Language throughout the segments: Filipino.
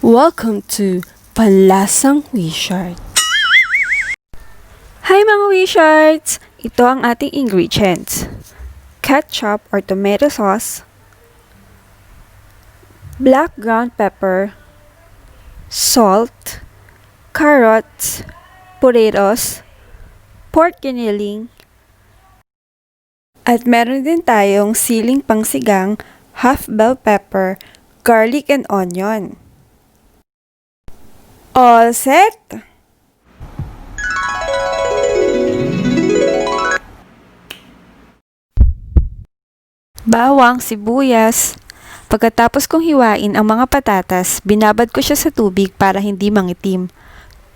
Welcome to Palasang Wisheartss. Hi mga Wisheartss! Ito ang ating ingredients. Ketchup or tomato sauce, black ground pepper, salt, carrots, potatoes, pork giniling, at meron din tayong siling pangsigang, half bell pepper, garlic and onion. All set? Bawang, sibuyas. Pagkatapos kong hiwain ang mga patatas, binabad ko siya sa tubig para hindi mangitim.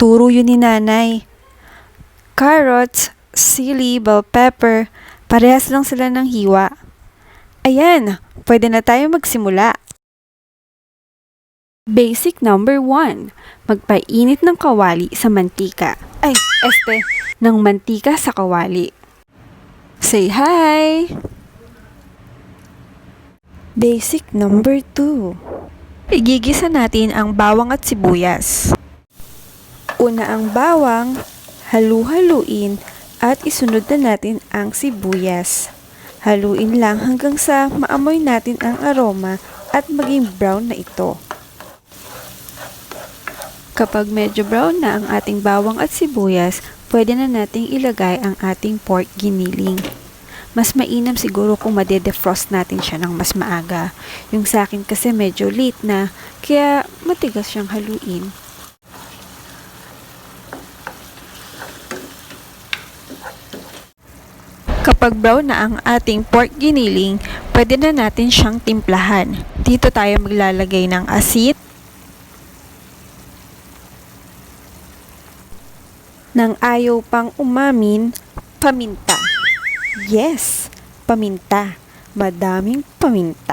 Turo yun ni nanay. Carrots, sili, bell pepper, parehas lang sila ng hiwa. Ayan, pwede na tayo magsimula. Basic number 1. Magpainit ng kawali sa mantika. Ng mantika sa kawali. Say hi! Basic number 2. Igigisa natin ang bawang at sibuyas. Una ang bawang, halu-haluin at isunod na natin ang sibuyas. Haluin lang hanggang sa maamoy natin ang aroma at maging brown na ito. Kapag medyo brown na ang ating bawang at sibuyas, pwede na nating ilagay ang ating pork giniling. Mas mainam siguro kung made-defrost natin siya ng mas maaga. Yung sa akin kasi medyo late na, kaya matigas siyang haluin. Kapag brown na ang ating pork giniling, pwede na natin siyang timplahan. Dito tayo maglalagay ng asin, nang ayaw pang umamin, paminta. Yes, paminta. Madaming paminta.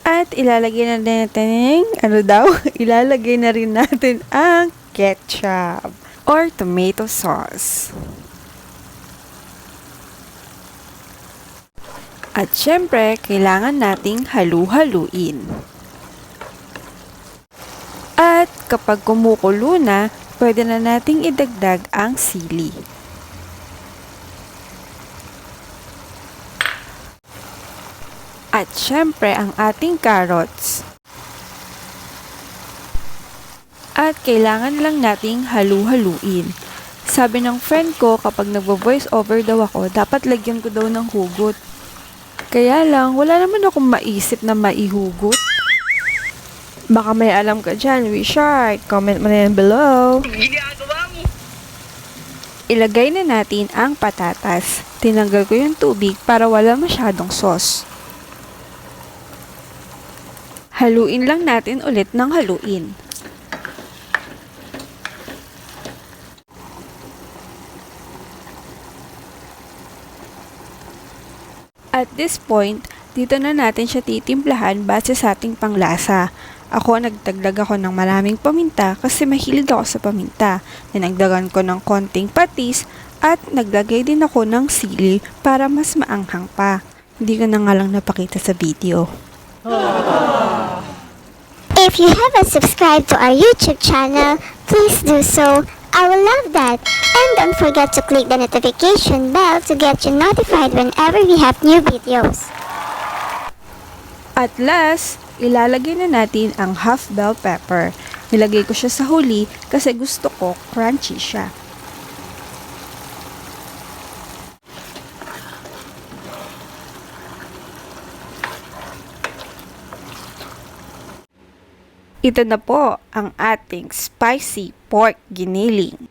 At ilalagay na natin, ilalagay na rin natin ang ketchup or tomato sauce. At syempre, kailangan nating halu-haluin. At kapag kumukulo na, pwede na nating idagdag ang sili. At syempre, ang ating carrots. At kailangan lang nating halu-haluin. Sabi ng friend ko, kapag nagvo-voice over daw ako, dapat lagyan ko daw ng hugot. Kaya lang, wala naman akong maisip na maihugot. Baka may alam ka dyan, Wisheartss. Comment mo na yan below. Ilagay na natin ang patatas. Tinanggal ko yung tubig para wala masyadong sauce. Haluin lang natin ulit ng haluin. At this point, dito na natin siya titimplahan base sa ating panglasa. Ako, nagdagdag ako ng maraming paminta kasi mahilig ako sa paminta. Dinagdagan ko ng konting patis at naglagay din ako ng sili para mas maanghang pa. Hindi ko na nga lang napakita sa video. If you haven't subscribed to our YouTube channel, please do so. I will love that. And don't forget to click the notification bell to get you notified whenever we have new videos. At last, ilalagay na natin ang half bell pepper. Nilagay ko siya sa huli kasi gusto ko crunchy siya. Ito na po ang ating spicy pork giniling.